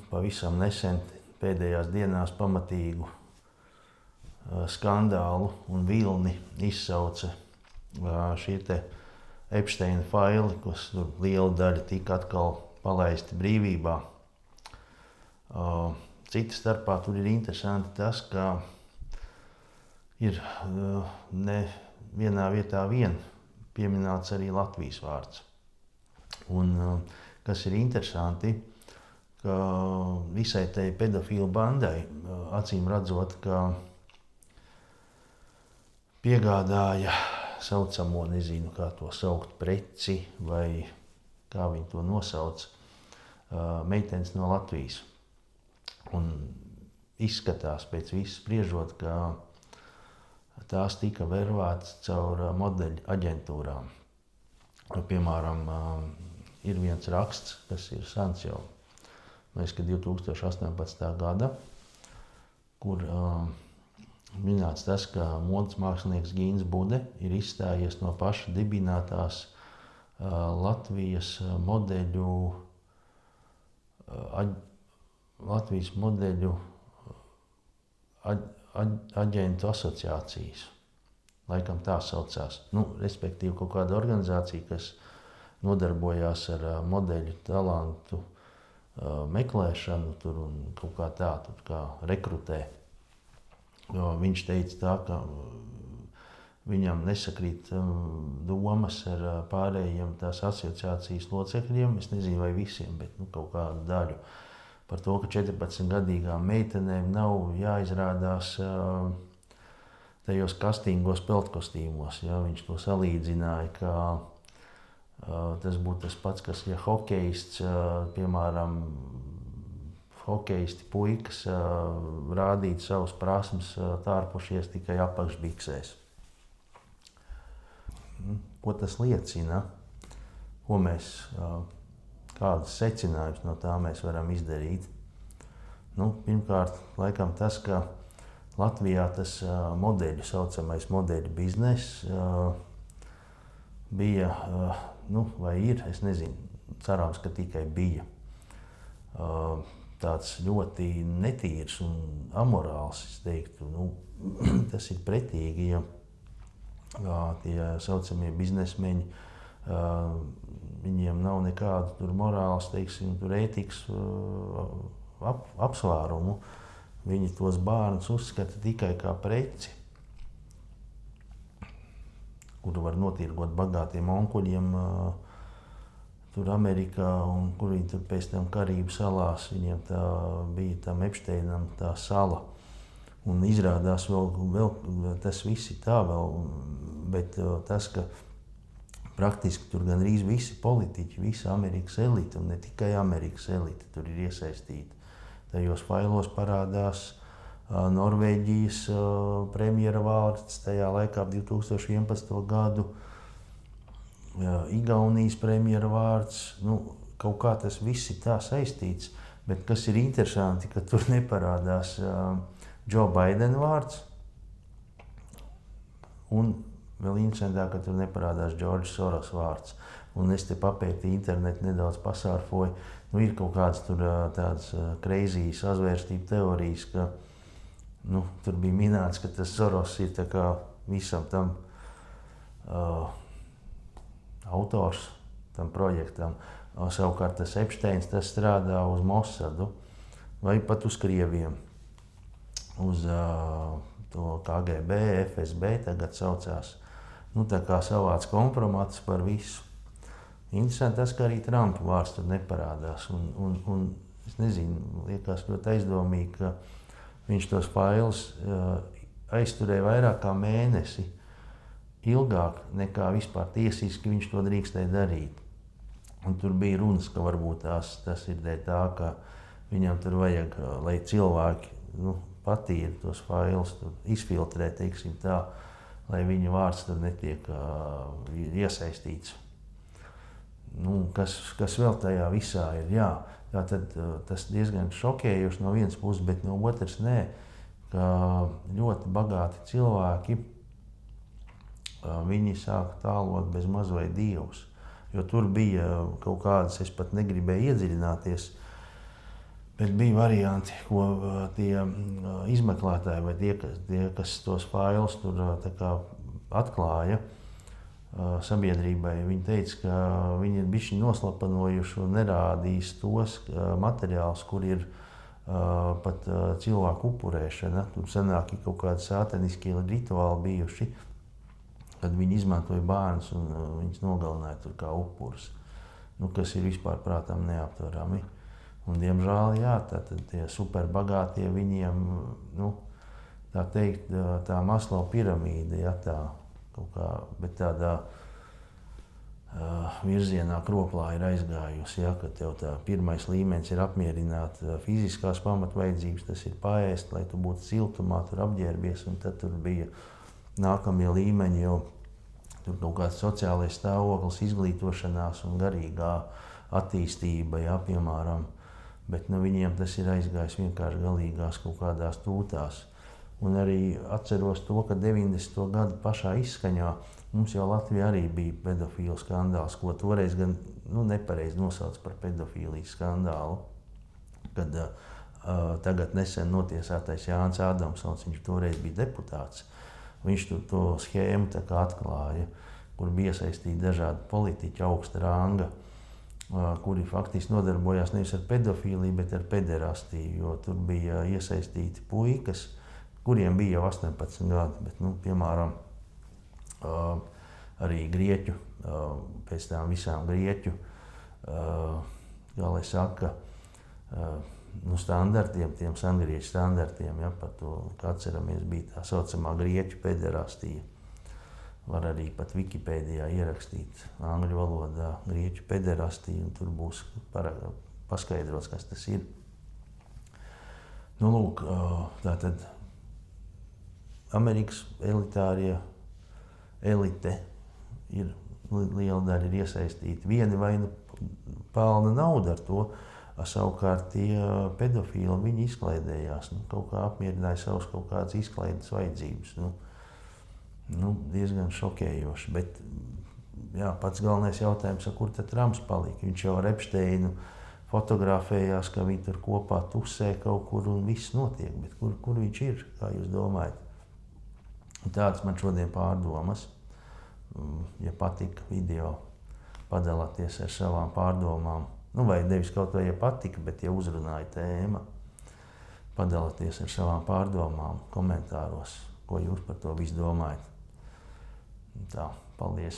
pavisam nesen pēdējās dienās pamatīgu skandālu un vilni izsauca šie te Epsteina faili, kas liela daļa tika atkal palaisti brīvībā. Cita starpā tur ir interesanti tas, ka ir ne vienā vietā vien pieminēts arī Latvijas vārds. Un kas ir interesanti, ka visai tai pedofilu bandai, acīm redzot, ka piegādāja saucamo, nezinu, kā to saukt, preci vai kā viņi to nosauc, meitenes no Latvijas. Un izskatās pēc visu spriežot, ka tās tika vervētas caur modeļu aģentūrām. Piemēram, ir viens raksts, kas ir sens jau, ka 2018. gada, kur minēts tas, ka modes mākslinieks Gīns Bude ir izstājies no paša dibinātās Latvijas modeļu aģentu asociācijas. Laikam tā saucās. Respektīvi kaut kāda organizācija, kas nodarbojās ar modeļu talantu meklēšanu tur un kaut kā tā, tur kā rekrutē. Jo viņš teica tā, ka viņam nesakrīt domas ar pārējiem tās asociācijas locekļiem. Es nezinu, vai visiem, bet kaut kādu daļu. Par to, ka 14-gadīgām meitenēm nav jāizrādās tajos kastīgos peltkostīmos. Ja? Viņš to salīdzināja, ka tas būtu tas pats, kas ja hokejists, piemēram, hokejisti puikas rādīt savus prasmes tārpušies tikai apakšbiksēs. Ko tas liecina? Ko mēs, kādas secinājumus no tā mēs varam izdarīt? Pirmkārt, laikam tas, ka Latvijā tas modeļu, saucamais modeļu bizness bija, vai ir, es nezinu, cerams, ka tikai bija. Tāds ļoti netīrs un amorāls, es teiktu. Tas ir pretīgi, ja tie saucamie biznesmeņi, viņiem nav nekādu tur morāls, teiksim, tur ētikas apsvērumu. Viņi tos bērnus uzskata tikai kā preci, kuru var notirgot bagātiem onkuļiem tur Amerikā, un kur viņi tur pēc tam Karību salās, viņiem tā bija tam Epsteinam tā sala. Un izrādās vēl tas viss ir tā vēl, bet tas, ka praktiski tur gandrīz visi politiķi, visa Amerikas elite, un ne tikai Amerikas elite tur ir iesaistīta. Tajos failos parādās Norvēģijas premjera vārds tajā laikā 2011. gadu, Igaunijas premjera vārds, kaut kā tas viss ir tā saistīts, bet kas ir interesanti, ka tur neparādās Joe Biden vārds, un vēl interesantāk, ka tur neparādās George Soros vārds. Un es te papētīju internetu, nedaudz pasārfoju, ir kaut kādas tur tādas kreizijas azvērstību teorijas, ka tur bija minēts, ka tas Soros ir tā kā visam tam autors tam projektam. Savukārt tas Epsteins, tas strādā uz Mossadu vai pat uz Krieviem, uz to KGB, FSB tagad saucās. Tā kā savāds kompromats par visu. Interesanti tas, ka arī Trumpa vārds tur neparādās. Un es nezinu, liekas ļoti aizdomīgi, ka viņš tos failus aizturēja vairāk kā mēnesi. Ilgāk nekā vispār tiesiski viņš to drīkstēja darīt. Un tur bija runas, ka varbūt tas ir dēļ tā, ka viņam tur vajag, lai cilvēki patīra tos failus, izfiltrē, teiksim tā, lai viņa vārds tur netiek iesaistīts. Kas vēl tajā visā ir? Jā, tātad tas diezgan šokējoši no vienas puses, bet no otras nē, ka ļoti bagāti cilvēki viņi sāka tālot bez maz vai dievus. Jo tur bija kaut kādas, es pat negribēju iedziļināties, Bet bija varianti, ko tie izmeklētāji vai tie, kas tos failus tur atklāja sabiedrībai, viņi teica, ka viņi ir bišķi noslapanojuši un nerādījis tos materiālus, kur ir pat cilvēku upurēšana. Tur senāk ir kaut kādi sātaniskie rituāli bijuši, kad viņi izmantoja bērnus un viņus nogalināja tur kā upurus, kas ir vispār prātām neaptverami. Un, diemžēl, jā, tie superbagātie viņiem, tā teikt, tā Maslow piramīda, ja, tā kaut kā, bet tādā virzienā kroplā ir aizgājusi, ja, ka tev tā pirmais līmenis ir apmierināt fiziskās pamatvajadzības, tas ir paēst, lai tu būtu siltumā, tur apģērbies, un tad tur bija nākamie līmeņi, jo tur kaut kāds sociālais stāvoklis, izglītošanās un garīgā attīstība, ja, piemēram. Bet viņiem tas ir aizgājis vienkārši galīgās kaut kādās tūtās. Un arī atceros to, ka 90. gadu pašā izskaņā mums jau Latvijā arī bija pedofīlu skandāls, ko toreiz gan nepareizi nosauc par pedofīlijas skandālu. Kad tagad nesen notiesātais Jānis Ādamsons, viņš toreiz bija deputāts, viņš tur to schēmu tā kā atklāja, kur bija iesaistīti dažādi politiķi augsta ranga, kuri faktiski nodarbojās nevis ar pedofīliju, bet ar pederastiju, jo tur bija iesaistīti puikas, kuriem bija jau 18 gadi, bet, piemēram, arī grieķu, pēc tām visām grieķu, kā lai saka, standartiem, tiem sengrieķu standartiem, ja, par to, kā atceramies, bija tā saucamā grieķu pederastija. Var arī pat Wikipēdijā ierakstīt angļu valodā grieķu pederastiju, un tur būs paskaidrots, kas tas ir. Lūk, tātad Amerikas elitārie elite ir, liela daļa ir iesaistīta. Vieni vai pelna naudu ar to, savukārt tie pedofīli, viņi izklaidējās, kaut kā apmierināja savus kaut kādas izklaides vajadzības. Diezgan šokējoši, bet jā, pats galvenais jautājums, kur tad Trumps palika. Viņš jau ar Epsteinu fotografējās, ka viņi tur kopā tusē kaut kur un viss notiek, bet kur viņš ir, kā jūs domājat? Un tāds man šodien pārdomas. Ja patika video, padalāties ar savām pārdomām, vai nevis kaut vai ja patika, bet ja uzrunāja tēma, padalāties ar savām pārdomām komentāros, ko jūs par to visu domājat. Tā, paldies!